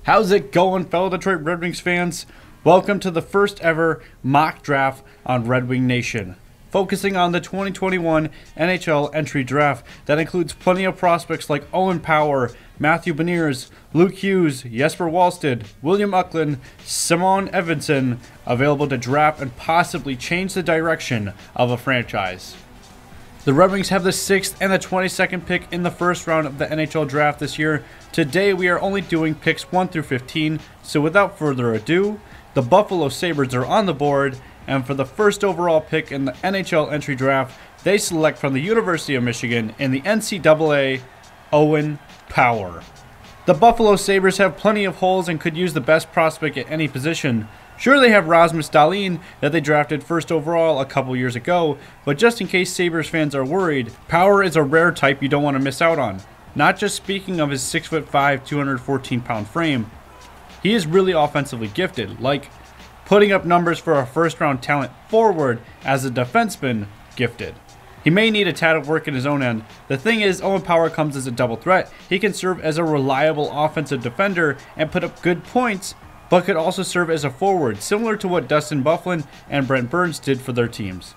How's it going, fellow Detroit Red Wings fans? Welcome to the first ever mock draft on Red Wing Nation, focusing on the 2021 NHL entry draft that includes plenty of prospects like Owen Power, Matthew Beniers, Luke Hughes, Jesper Wallstedt, William Auckland, Simon Evanson, available to draft and possibly change the direction of a franchise. The Red Wings have the 6th and the 22nd pick in the first round of the NHL Draft this year. Today we are only doing picks 1 through 15, so without further ado, the Buffalo Sabres are on the board, and for the first overall pick in the NHL entry draft, they select from the University of Michigan in the NCAA, Owen Power. The Buffalo Sabres have plenty of holes and could use the best prospect at any position. Sure, they have Rasmus Dahlin that they drafted first overall a couple years ago, but just in case Sabres fans are worried, Power is a rare type you don't want to miss out on. Not just speaking of his 6'5", 214-pound frame, he is really offensively gifted, like putting up numbers for a first-round talent forward as a defenseman gifted. He may need a tad of work in his own end. The thing is, Owen Power comes as a double threat. He can serve as a reliable offensive defender and put up good points, but could also serve as a forward, similar to what Dustin Byfuglien and Brent Burns did for their teams.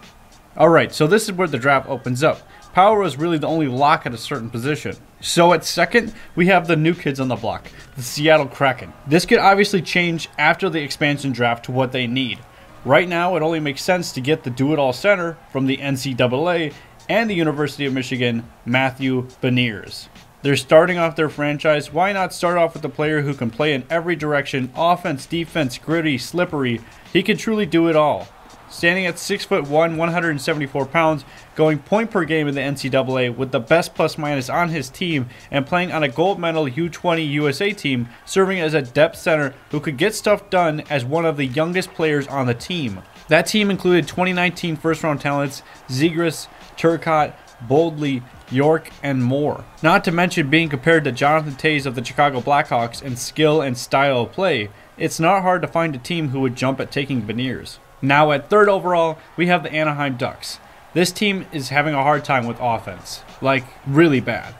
Alright, so this is where the draft opens up. Power was really the only lock at a certain position. So at second, we have the new kids on the block, the Seattle Kraken. This could obviously change after the expansion draft to what they need. Right now, it only makes sense to get the do-it-all center from the NCAA and the University of Michigan, Matthew Beniers. They're starting off their franchise. Why not start off with a player who can play in every direction, offense, defense, gritty, slippery. He can truly do it all. Standing at 6'1", 174 pounds, going point per game in the NCAA with the best plus-minus on his team, and playing on a gold medal U20 USA team, serving as a depth center who could get stuff done as one of the youngest players on the team. That team included 2019 first-round talents Zegras, Turcotte, Boldly, York, and more. Not to mention being compared to Jonathan Toews of the Chicago Blackhawks in skill and style of play. It's not hard to find a team who would jump at taking Beniers. Now at third overall, we have the Anaheim Ducks. This team is having a hard time with offense. Like, really bad.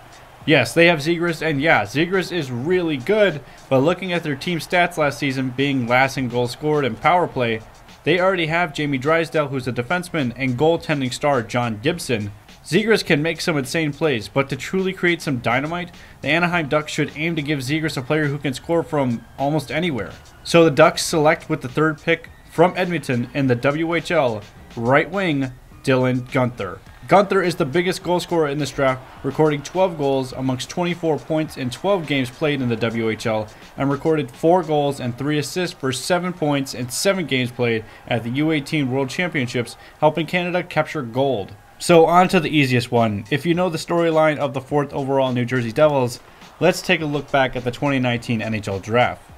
Yes, they have Zegras, and yeah, Zegras is really good, but looking at their team stats last season, being last in goals scored and power play, they already have Jamie Drysdale, who's a defenseman, and goaltending star John Gibson. Zegras can make some insane plays, but to truly create some dynamite, the Anaheim Ducks should aim to give Zegras a player who can score from almost anywhere. So the Ducks select with the third pick from Edmonton in the WHL, right wing, Dylan Gunther. Gunther is the biggest goal scorer in this draft, recording 12 goals amongst 24 points in 12 games played in the WHL, and recorded 4 goals and 3 assists for 7 points in 7 games played at the U18 World Championships, helping Canada capture gold. So on to the easiest one. If you know the storyline of the 4th overall New Jersey Devils, let's take a look back at the 2019 NHL Draft.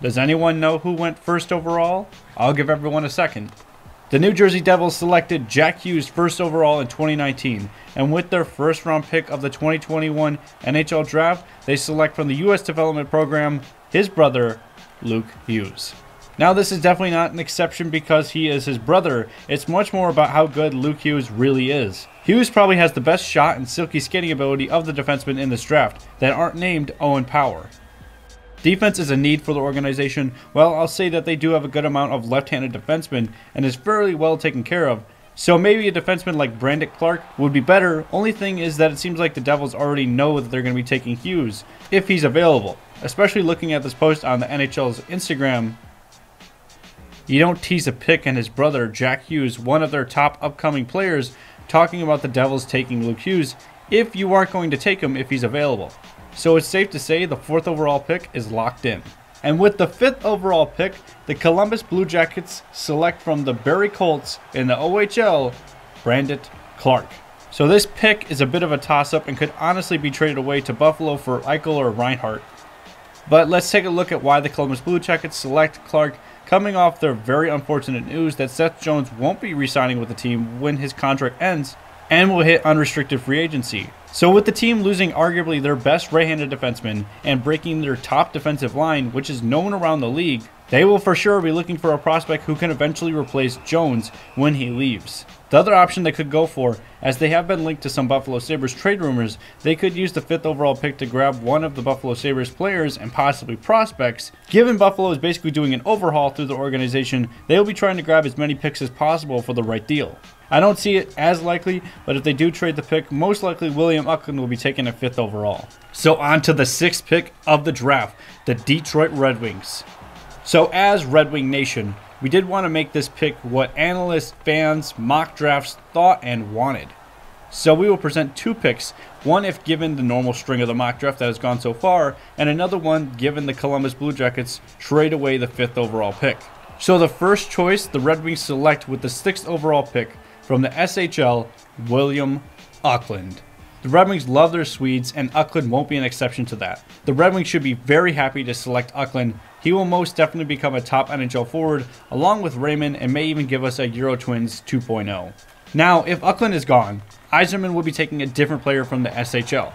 Does anyone know who went first overall? I'll give everyone a second. The New Jersey Devils selected Jack Hughes first overall in 2019, and with their first round pick of the 2021 NHL Draft, they select from the U.S. Development Program his brother, Luke Hughes. Now this is definitely not an exception because he is his brother. It's much more about how good Luke Hughes really is. Hughes probably has the best shot and silky skating ability of the defensemen in this draft that aren't named Owen Power. Defense is a need for the organization. Well, I'll say that they do have a good amount of left-handed defensemen and is fairly well taken care of. So maybe a defenseman like Brandon Clark would be better. Only thing is that it seems like the Devils already know that they're going to be taking Hughes if he's available. Especially looking at this post on the NHL's Instagram. You don't tease a pick and his brother, Jack Hughes, one of their top upcoming players, talking about the Devils taking Luke Hughes if you aren't going to take him if he's available. So it's safe to say the 4th overall pick is locked in. And with the 5th overall pick, the Columbus Blue Jackets select from the Barrie Colts in the OHL, Brandon Clark. So this pick is a bit of a toss-up and could honestly be traded away to Buffalo for Eichel or Reinhart. But let's take a look at why the Columbus Blue Jackets select Clark, coming off their very unfortunate news that Seth Jones won't be re-signing with the team when his contract ends and will hit unrestricted free agency. So with the team losing arguably their best right-handed defenseman and breaking their top defensive line, which is known around the league, They will for sure be looking for a prospect who can eventually replace Jones when he leaves. The other option they could go for, as they have been linked to some Buffalo Sabres trade rumors, they could use the 5th overall pick to grab one of the Buffalo Sabres players and possibly prospects. Given Buffalo is basically doing an overhaul through the organization, they will be trying to grab as many picks as possible for the right deal. I don't see it as likely, but if they do trade the pick, most likely William Auckland will be taken at 5th overall. So on to the 6th pick of the draft, the Detroit Red Wings. So as Red Wing Nation, we did want to make this pick what analysts, fans, mock drafts thought and wanted. So we will present 2 picks, one if given the normal string of the mock draft that has gone so far, and another one given the Columbus Blue Jackets trade away the 5th overall pick. So the first choice, the Red Wings select with the 6th overall pick from the SHL, William Auckland. The Red Wings love their Swedes, and Auckland won't be an exception to that. The Red Wings should be very happy to select Auckland. He will most definitely become a top NHL forward, along with Raymond, and may even give us a Euro Twins 2.0. Now, if Auckland is gone, Yzerman will be taking a different player from the SHL.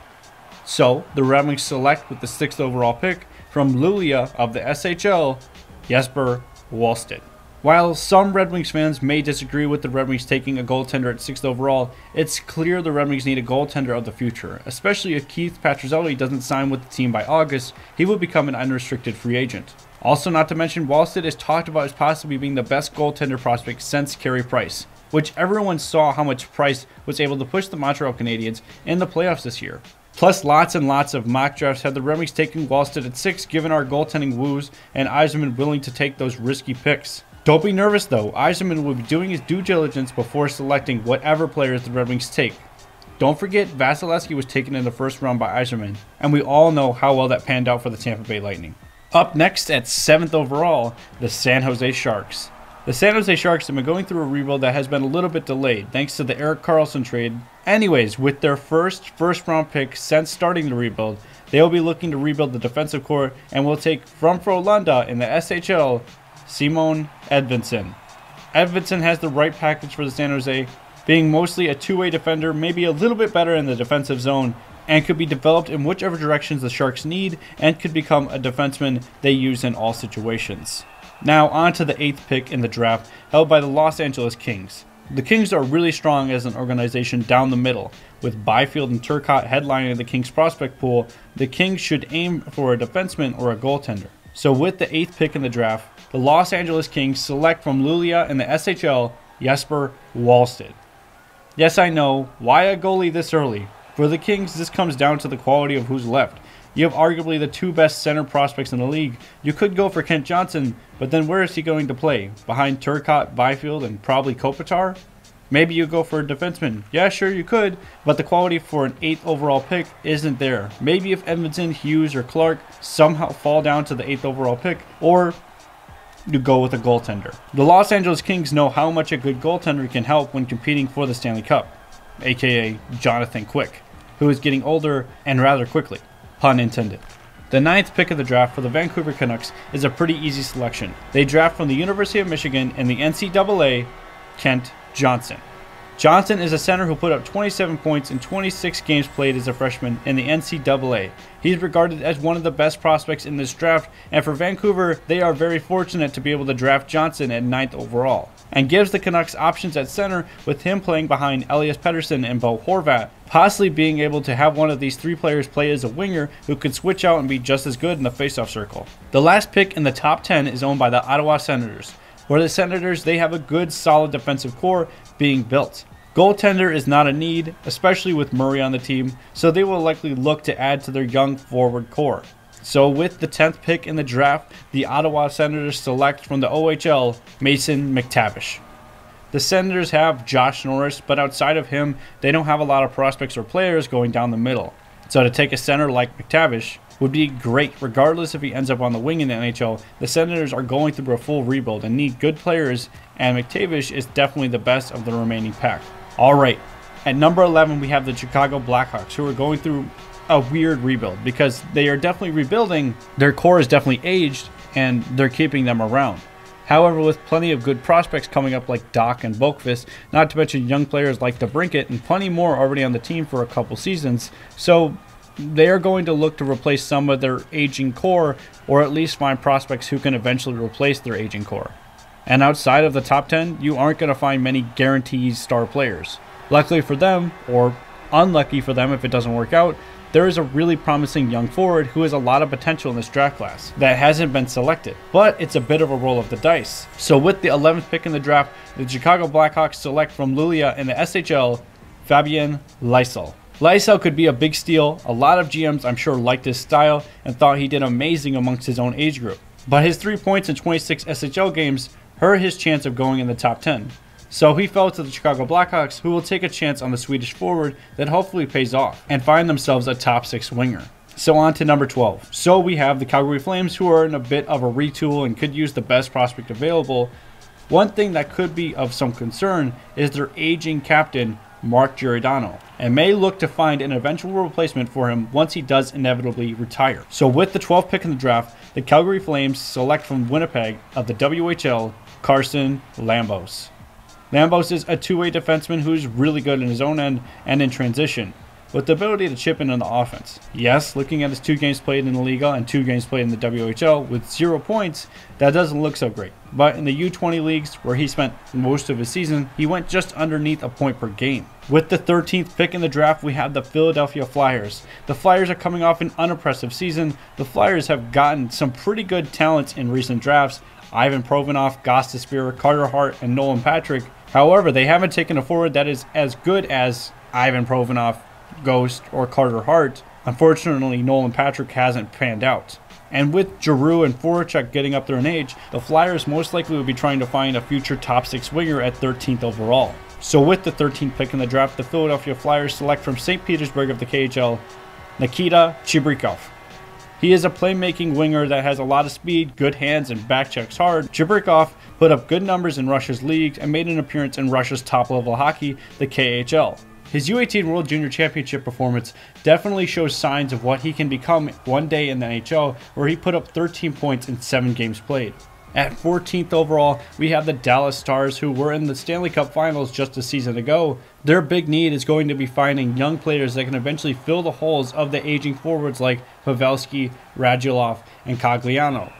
So, the Red Wings select with the 6th overall pick from Luleå of the SHL, Jesper Wallstedt. While some Red Wings fans may disagree with the Red Wings taking a goaltender at 6th overall, it's clear the Red Wings need a goaltender of the future, especially if Keith Pietrzelli doesn't sign with the team by August. He will become an unrestricted free agent. Also, not to mention, Wallstedt is talked about as possibly being the best goaltender prospect since Carey Price, which everyone saw how much Price was able to push the Montreal Canadiens in the playoffs this year. Plus, lots and lots of mock drafts had the Red Wings taking Wallstedt at 6, given our goaltending woes, and Yzerman willing to take those risky picks. Don't be nervous though, Yzerman will be doing his due diligence before selecting whatever players the Red Wings take. Don't forget, Vasilevsky was taken in the 1st round by Yzerman, and we all know how well that panned out for the Tampa Bay Lightning. Up next at 7th overall, the San Jose Sharks. The San Jose Sharks have been going through a rebuild that has been a little bit delayed thanks to the Erik Karlsson trade. Anyways, with their first round pick since starting the rebuild, they will be looking to rebuild the defensive core and will take from Frölunda in the SHL, Simon Edvinsson. Edvinsson has the right package for the San Jose, being mostly a two-way defender, maybe a little bit better in the defensive zone, and could be developed in whichever directions the Sharks need, and could become a defenseman they use in all situations. Now on to the 8th pick in the draft, held by the Los Angeles Kings. The Kings are really strong as an organization down the middle. With Byfield and Turcotte headlining the Kings prospect pool, the Kings should aim for a defenseman or a goaltender. So with the 8th pick in the draft, the Los Angeles Kings select from Luleå in the SHL, Jesper Wallstedt. Yes, I know, why a goalie this early? For the Kings, this comes down to the quality of who's left. You have arguably the 2 best center prospects in the league. You could go for Kent Johnson, but then where is he going to play? Behind Turcotte, Byfield, and probably Kopitar? Maybe you go for a defenseman. Yeah, sure you could, but the quality for an 8th overall pick isn't there. Maybe if Edmondson, Hughes, or Clark somehow fall down to the 8th overall pick, or you go with a goaltender. The Los Angeles Kings know how much a good goaltender can help when competing for the Stanley Cup, aka Jonathan Quick, who is getting older and rather quickly. Pun intended. The 9th pick of the draft for the Vancouver Canucks is a pretty easy selection. They draft from the University of Michigan in the NCAA, Kent Johnson. Johnson is a center who put up 27 points in 26 games played as a freshman in the NCAA. He's regarded as one of the best prospects in this draft, and for Vancouver, they are very fortunate to be able to draft Johnson at 9th overall, and gives the Canucks options at center with him playing behind Elias Pettersson and Bo Horvat, possibly being able to have one of these 3 players play as a winger who could switch out and be just as good in the faceoff circle. The last pick in the top 10 is owned by the Ottawa Senators. For the Senators, they have a good solid defensive core being built. Goaltender is not a need, especially with Murray on the team, so they will likely look to add to their young forward core. So with the 10th pick in the draft, the Ottawa Senators select from the OHL, Mason McTavish. The Senators have Josh Norris, but outside of him, they don't have a lot of prospects or players going down the middle. So to take a center like McTavish would be great, regardless if he ends up on the wing in the NHL. The Senators are going through a full rebuild and need good players, and McTavish is definitely the best of the remaining pack. Alright, at number 11 we have the Chicago Blackhawks, who are going through a weird rebuild because they are definitely rebuilding. Their core is definitely aged and they're keeping them around. However, with plenty of good prospects coming up like Doc and Boqvist, not to mention young players like DeBrincat and plenty more already on the team for a couple seasons, so they are going to look to replace some of their aging core, or at least find prospects who can eventually replace their aging core. And outside of the top 10, you aren't going to find many guaranteed star players. Luckily for them, or unlucky for them if it doesn't work out, there is a really promising young forward who has a lot of potential in this draft class that hasn't been selected, but it's a bit of a roll of the dice. So with the 11th pick in the draft, the Chicago Blackhawks select from Luleå in the SHL, Fabian Lysell. Lysell could be a big steal. A lot of GMs I'm sure liked his style and thought he did amazing amongst his own age group. But his 3 points in 26 SHL games hurt his chance of going in the top 10. So he fell to the Chicago Blackhawks, who will take a chance on the Swedish forward that hopefully pays off and find themselves a top 6 winger. So on to number 12. So we have the Calgary Flames, who are in a bit of a retool and could use the best prospect available. One thing that could be of some concern is their aging captain, Mark Giordano, and may look to find an eventual replacement for him once he does inevitably retire. So with the 12th pick in the draft, the Calgary Flames select from Winnipeg of the WHL, Carson Lambos. Lambos is a two-way defenseman who's really good in his own end and in transition, with the ability to chip in on the offense. Yes, looking at his 2 games played in the Liga and 2 games played in the WHL with 0 points, that doesn't look so great. But in the U20 leagues, where he spent most of his season, he went just underneath a point per game. With the 13th pick in the draft, we have the Philadelphia Flyers. The Flyers are coming off an unimpressive season. The Flyers have gotten some pretty good talents in recent drafts. Ivan Provorov, Gostisbehere, Carter Hart, and Nolan Patrick. However, they haven't taken a forward that is as good as Ivan Provorov, Ghost, or Carter Hart. Unfortunately, Nolan Patrick hasn't panned out. And with Giroux and Voracek getting up there in age, the Flyers most likely will be trying to find a future top 6 winger at 13th overall. So with the 13th pick in the draft, the Philadelphia Flyers select from St. Petersburg of the KHL, Nikita Chibrikov. He is a playmaking winger that has a lot of speed, good hands, and backchecks hard. Chibrikov put up good numbers in Russia's leagues and made an appearance in Russia's top-level hockey, the KHL. His U18 World Junior Championship performance definitely shows signs of what he can become one day in the NHL, where he put up 13 points in 7 games played. At 14th overall, we have the Dallas Stars, who were in the Stanley Cup Finals just a season ago. Their big need is going to be finding young players that can eventually fill the holes of the aging forwards like Pavelski, Radulov, and Cogliano.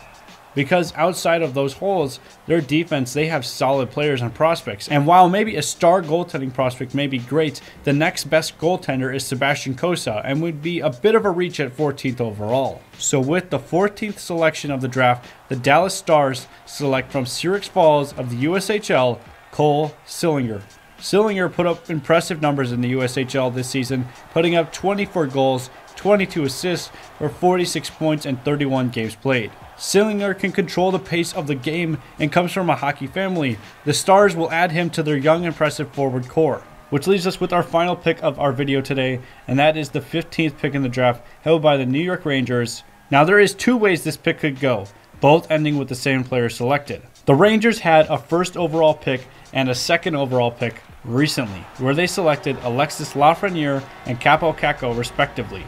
Because outside of those holes, their defense, they have solid players and prospects. And while maybe a star goaltending prospect may be great, the next best goaltender is Sebastian Cossa and would be a bit of a reach at 14th overall. So with the 14th selection of the draft, the Dallas Stars select from Sioux Falls of the USHL, Cole Sillinger. Sillinger put up impressive numbers in the USHL this season, putting up 24 goals, 22 assists for 46 points and 31 games played. Sillinger can control the pace of the game and comes from a hockey family. The Stars will add him to their young, impressive forward core. Which leaves us with our final pick of our video today, and that is the 15th pick in the draft, held by the New York Rangers. Now there is 2 ways this pick could go, both ending with the same player selected. The Rangers had a 1st overall pick and a 2nd overall pick recently, where they selected Alexis Lafreniere and Capo Caco respectively.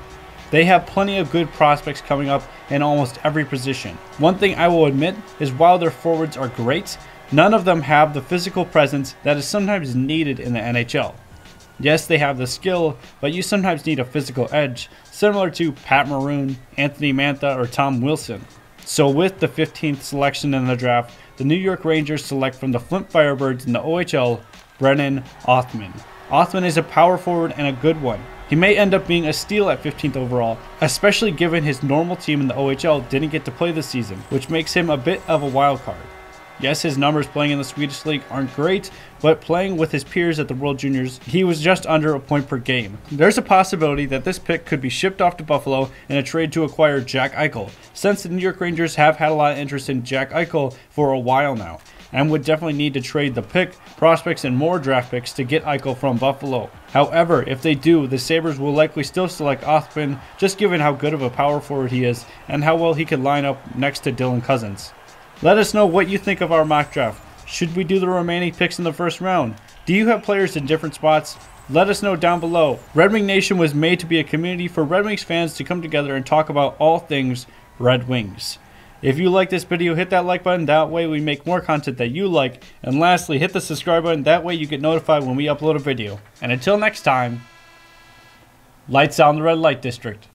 They have plenty of good prospects coming up in almost every position. One thing I will admit is while their forwards are great, none of them have the physical presence that is sometimes needed in the NHL. Yes, they have the skill, but you sometimes need a physical edge, similar to Pat Maroon, Anthony Mantha, or Tom Wilson. So with the 15th selection in the draft, the New York Rangers select from the Flint Firebirds in the OHL, Brennan Othmann. Othmann is a power forward and a good one. He may end up being a steal at 15th overall, especially given his normal team in the OHL didn't get to play this season, which makes him a bit of a wild card. Yes, his numbers playing in the Swedish League aren't great, but playing with his peers at the World Juniors, he was just under a point per game. There's a possibility that this pick could be shipped off to Buffalo in a trade to acquire Jack Eichel, since the New York Rangers have had a lot of interest in Jack Eichel for a while now, and would definitely need to trade the pick, prospects, and more draft picks to get Eichel from Buffalo. However, if they do, the Sabres will likely still select Othmann, just given how good of a power forward he is, and how well he could line up next to Dylan Cousins. Let us know what you think of our mock draft. Should we do the remaining picks in the first round? Do you have players in different spots? Let us know down below. Red Wing Nation was made to be a community for Red Wings fans to come together and talk about all things Red Wings. If you like this video, hit that like button, that way we make more content that you like. And lastly, hit the subscribe button, that way you get notified when we upload a video. And until next time, lights out in the red light district.